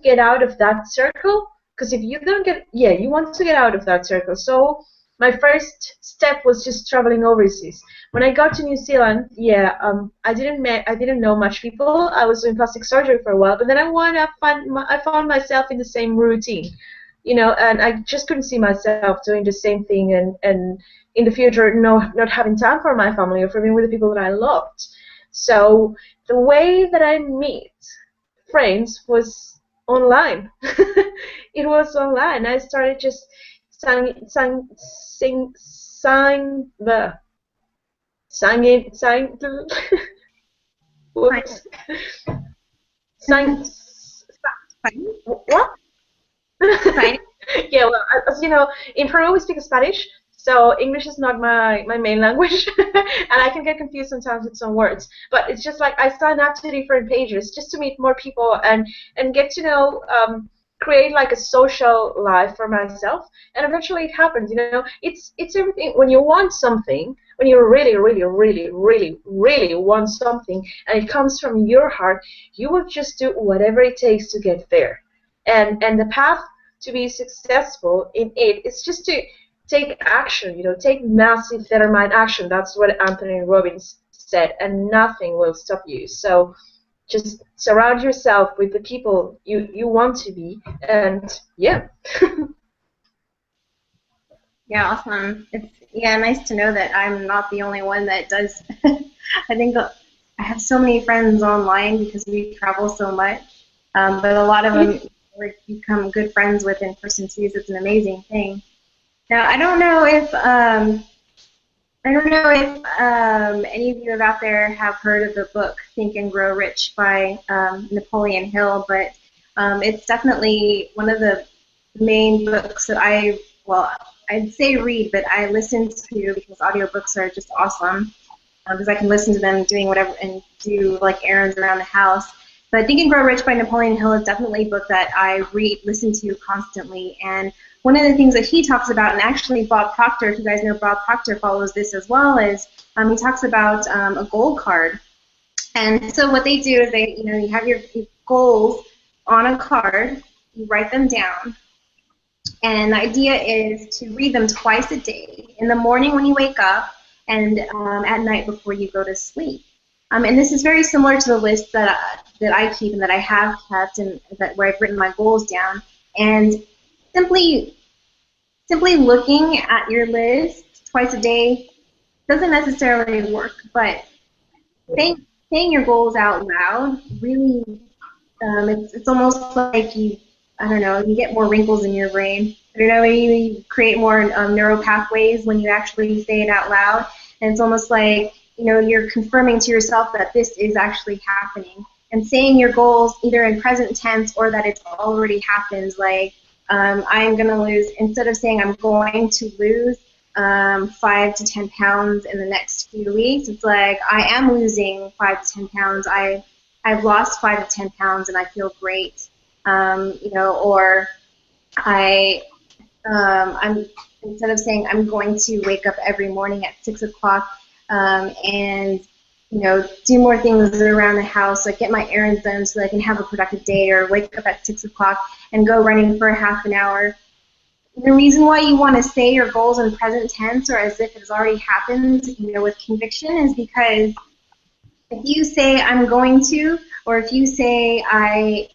get out of that circle. Because if you don't you want to get out of that circle. So my first step was just traveling overseas. When I got to New Zealand, I didn't know much people. I was doing plastic surgery for a while, but then I found myself in the same routine, and I just couldn't see myself doing the same thing, and in the future, not having time for my family or for being with the people that I loved. So the way that I meet friends was online. It was online. I started just whoops. What? Yeah, well, as you know, in Peru we speak Spanish, so English is not my main language, and I can get confused sometimes with some words. But it's just like I sign up to different pages just to meet more people and get to know, create like a social life for myself, and eventually it happens. It's everything. When you want something, when you really, really, really, really, really want something, and it comes from your heart, you will just do whatever it takes to get there. And the path to be successful in it is just to take action. Take massive determined action. That's what Anthony Robbins said, and nothing will stop you. So just surround yourself with the people you want to be, and yeah. Yeah, awesome. It's nice to know that I'm not the only one that does. I think I have so many friends online because we travel so much, but a lot of them we become good friends with in person too. So it's an amazing thing. Now I don't know if any of you out there have heard of the book Think and Grow Rich by Napoleon Hill, but it's definitely one of the main books that I'd say read, but I listen to, because audiobooks are just awesome, because I can listen to them doing whatever and do like errands around the house. But Think and Grow Rich by Napoleon Hill is definitely a book that I listen to constantly. And one of the things that he talks about, and actually Bob Proctor, if you guys know Bob Proctor follows this as well, is he talks about a goal card. And so what they do is you have your goals on a card, you write them down, and the idea is to read them twice a day. In the morning when you wake up, and at night before you go to sleep. And this is very similar to the list that I keep and that I have kept, and that where I've written my goals down. And simply looking at your list twice a day doesn't necessarily work, but saying your goals out loud really, it's almost like I don't know, you get more wrinkles in your brain. I don't know, you create more neural pathways when you actually say it out loud, and it's almost like, you're confirming to yourself that this is actually happening. And saying your goals either in present tense or that it's already happened, like I'm going to lose, instead of saying I'm going to lose 5 to 10 pounds in the next few weeks, it's like I am losing 5 to 10 pounds. I've lost 5 to 10 pounds and I feel great. Or I'm, instead of saying I'm going to wake up every morning at 6 o'clock and do more things around the house, like get my errands done so that I can have a productive day, or wake up at 6 o'clock and go running for half an hour. The reason why you want to say your goals in present tense or as if it has already happened, with conviction, is because if you say I'm going to, or if you say I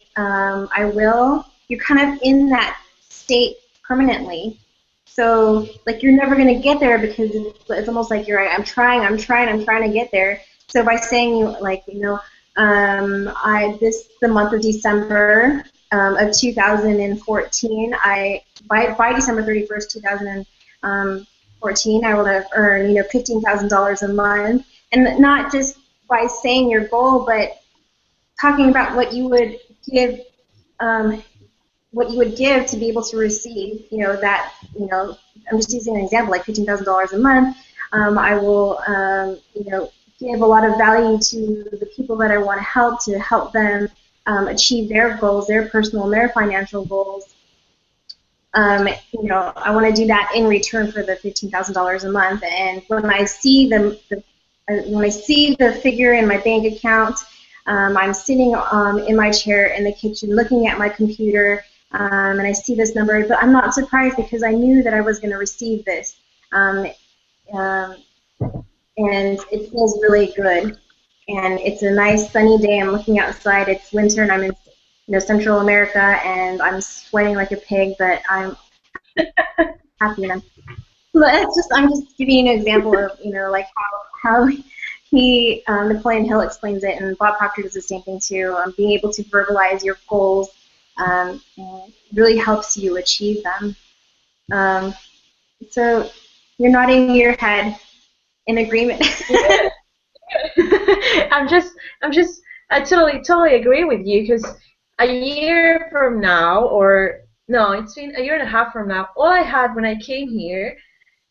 will, you're kind of in that state permanently. So, like, you're never going to get there because it's almost like you're, I'm trying to get there. So by saying, like, the month of December of 2014, by December 31st, 2014, I will have earned, $15,000 a month, and not just by saying your goal, but talking about what you would give. To be able to receive, that, I'm just using an example, like $15,000 a month. I will, give a lot of value to the people that I want to help them achieve their goals, their personal and their financial goals. I want to do that in return for the $15,000 a month. And when I see the figure in my bank account, I'm sitting in my chair in the kitchen looking at my computer, and I see this number, but I'm not surprised because I knew that I was going to receive this. And it feels really good. And it's a nice sunny day. I'm looking outside. It's winter, and I'm in Central America, and I'm sweating like a pig, but I'm happy. And I'm just giving you an example of like how Napoleon Hill explains it, and Bob Proctor does the same thing too. Being able to verbalize your goals really helps you achieve them. So you're nodding your head in agreement. I totally agree with you, because a year from now, or no, it's been a year and a half from now, all I had when I came here,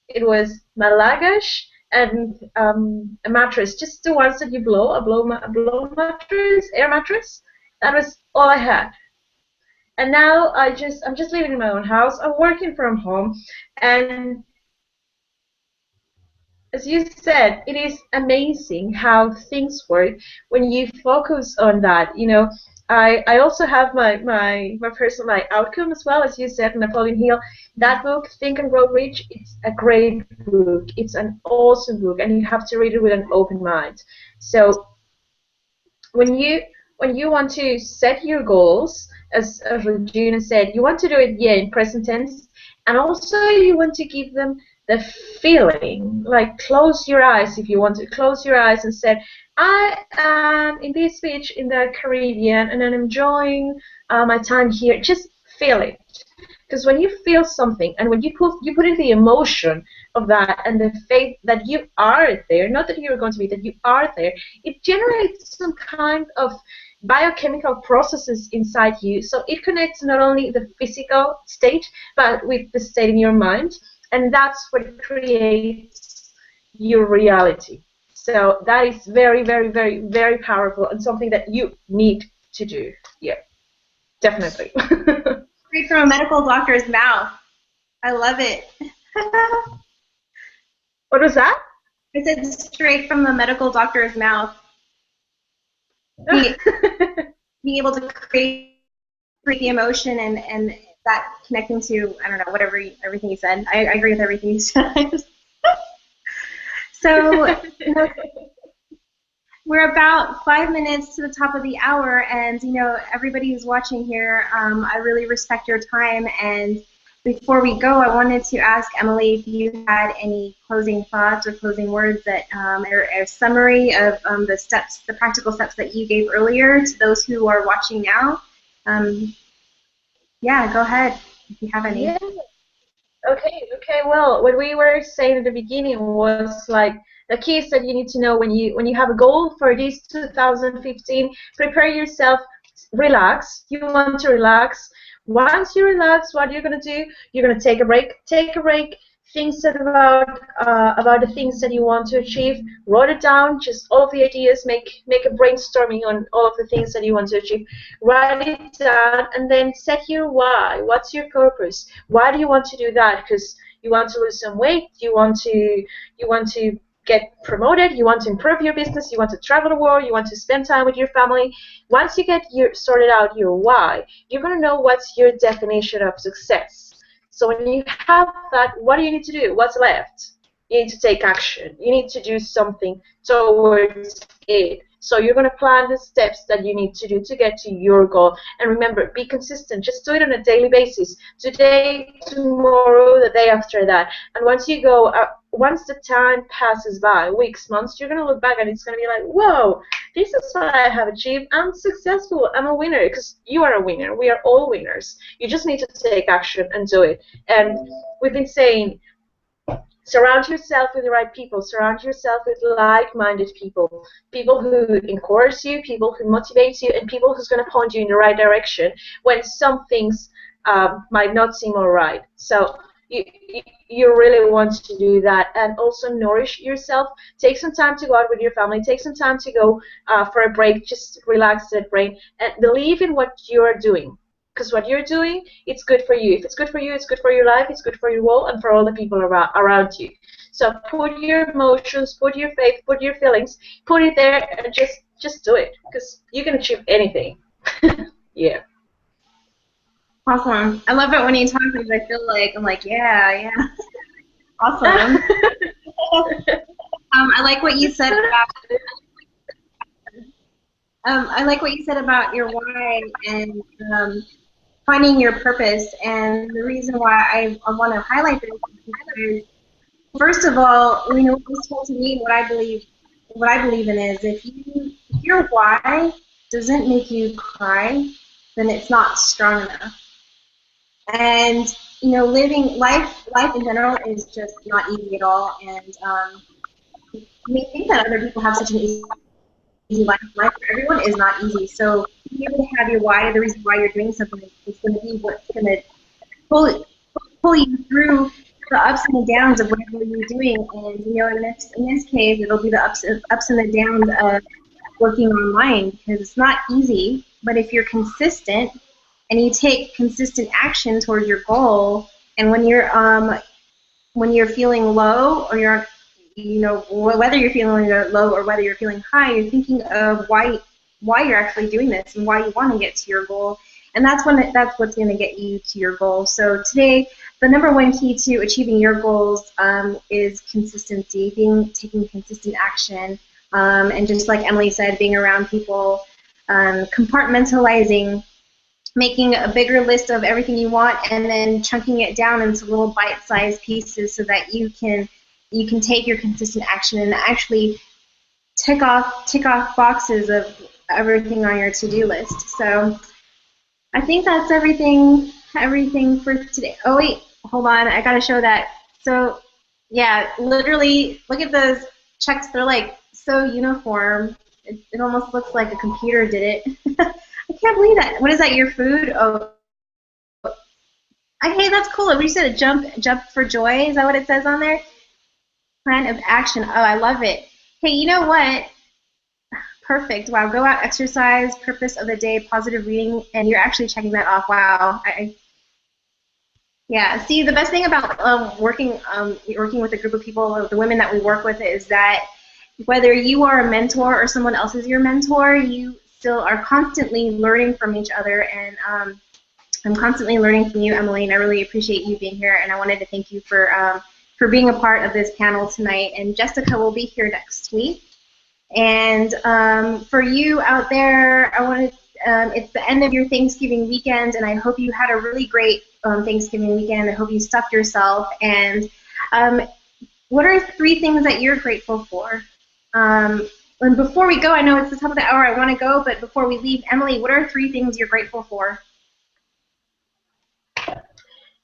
it was my luggage and a mattress, just the ones that you blow, a blow mattress, air mattress. That was all I had. And now I'm just living in my own house. I'm working from home, and as you said, it is amazing how things work when you focus on that. I also have my personal outcome as well, as you said, Napoleon Hill. That book, Think and Grow Rich, it's a great book. It's an awesome book, and you have to read it with an open mind. So when you want to set your goals, as Regina said, you want to do it, in present tense, and also you want to give them the feeling, like close your eyes if you want to. Close your eyes and say, I am in this beach in the Caribbean and I'm enjoying my time here. Just feel it. Because when you feel something, and when you put in the emotion of that and the faith that you are there, not that you're going to be, that you are there, it generates some kind of biochemical processes inside you. So it connects not only the physical state, but with the state in your mind. And that's what creates your reality. So that is very, very, very, very powerful, and something that you need to do. Yeah, definitely. Straight from a medical doctor's mouth. I love it. What was that? I said straight from the medical doctor's mouth. Being able to create the emotion and that connecting to, I don't know, everything you said. I agree with everything you said. So, we're about 5 minutes to the top of the hour, and everybody who's watching here, I really respect your time. And before we go, I wanted to ask Emily if you had any closing thoughts or closing words that, or a summary of the steps, the practical steps that you gave earlier to those who are watching now. Yeah, go ahead if you have any. Yeah. Okay. Well, what we were saying at the beginning was like the keys that you need to know when you have a goal for this 2015. Prepare yourself, relax. You want to relax. Once you relax, what you're gonna do? You're gonna take a break. Take a break. Think about the things that you want to achieve. Write it down. Just all of the ideas. Make a brainstorming on all of the things that you want to achieve. Write it down, and then set your why. What's your purpose? Why do you want to do that? Because you want to lose some weight. You want to get promoted. You want to improve your business. You want to travel the world. You want to spend time with your family. Once you get sorted out your why, you're gonna know what's your definition of success. So when you have that, what do you need to do? What's left? You need to take action. You need to do something towards it. So you're going to plan the steps that you need to do to get to your goal. And remember, be consistent. Just do it on a daily basis. Today, tomorrow, the day after that. And once you go, once the time passes by, weeks, months, you're going to look back and it's going to be like, whoa, this is what I have achieved. I'm successful. I'm a winner. Because you are a winner. We are all winners. You just need to take action and do it. And we've been saying, surround yourself with the right people. Surround yourself with like-minded people. People who encourage you, people who motivate you, and people who's going to point you in the right direction when some things might not seem all right. So you really want to do that. And also nourish yourself. Take some time to go out with your family. Take some time to go for a break. Just relax that brain. And believe in what you're doing. Because what you're doing, it's good for you. If it's good for you, it's good for your life, it's good for your world, and for all the people around you. So put your emotions, put your faith, put your feelings, put it there, and just do it. Because you can achieve anything. Yeah. Awesome. I love it when you talk because I feel like I'm like, yeah. Awesome. I like what you said about. I like what you said about your why and finding your purpose. And the reason why I want to highlight this is because, first of all, what was told to me, what I believe in is if your why doesn't make you cry, then it's not strong enough. And living life in general is just not easy at all. And we think that other people have such an easy life. Life for everyone is not easy. So being able to have your why, the reason why you're doing something, is going to be what's going to pull you through the ups and the downs of whatever you're doing. And in this case, it'll be the ups and the downs of working online, because it's not easy. But if you're consistent and you take consistent action towards your goal, and when you're feeling low, or you're whether you're feeling low or whether you're feeling high, you're thinking of why you're actually doing this and why you want to get to your goal, and that's what's going to get you to your goal. So today, the number one key to achieving your goals is consistency, taking consistent action, and just like Emily said, being around people, compartmentalizing, making a bigger list of everything you want, and then chunking it down into little bite-sized pieces so that you can take your consistent action and actually tick off boxes of everything on your to-do list. So I think that's everything for today. Oh wait, hold on, I gotta show that. So yeah, literally, look at those checks. They're like so uniform. It almost looks like a computer did it. I can't believe that. What is that? Your food? Oh. Hey, that's cool. We said jump for joy. Is that what it says on there? Plan of action. Oh, I love it. Hey, you know what? Perfect. Wow. Go out, exercise, purpose of the day, positive reading, and you're actually checking that off. Wow. Yeah. See, the best thing about working with a group of people, the women that we work with, is that whether you are a mentor or someone else is your mentor, you still are constantly learning from each other. And I'm constantly learning from you, Emily, and I really appreciate you being here. And I wanted to thank you for for being a part of this panel tonight. And Jessica will be here next week. And for you out there, I want to. It's the end of your Thanksgiving weekend, and I hope you had a really great Thanksgiving weekend. I hope you stuffed yourself. And what are 3 things that you're grateful for? And before we go, I know it's the top of the hour, I want to go, but before we leave, Emily, what are 3 things you're grateful for?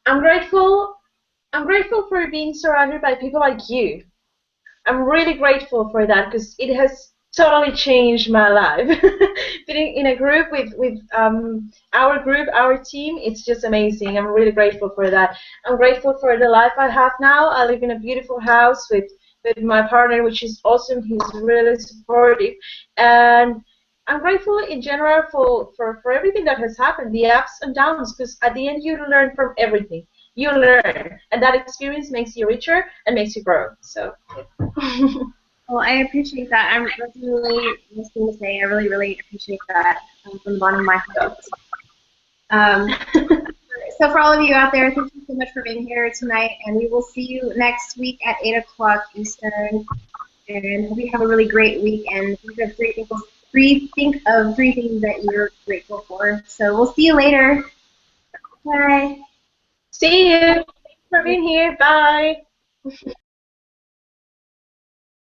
I'm grateful for being surrounded by people like you. I'm really grateful for that because it has totally changed my life. Being in a group with our team, it's just amazing. I'm really grateful for that. I'm grateful for the life I have now. I live in a beautiful house with my partner, which is awesome. He's really supportive. And I'm grateful in general for everything that has happened, the ups and downs, because at the end you learn from everything. You learn, and that experience makes you richer and makes you grow. So. Well, I appreciate that. That's a really nice thing to say. I really, really appreciate that from the bottom of my heart. So for all of you out there, thank you so much for being here tonight, and we will see you next week at 8 o'clock Eastern. And hope you have a really great week, and think of 3 things that you're grateful for. So we'll see you later. Bye. See you. Thanks for being here. Bye.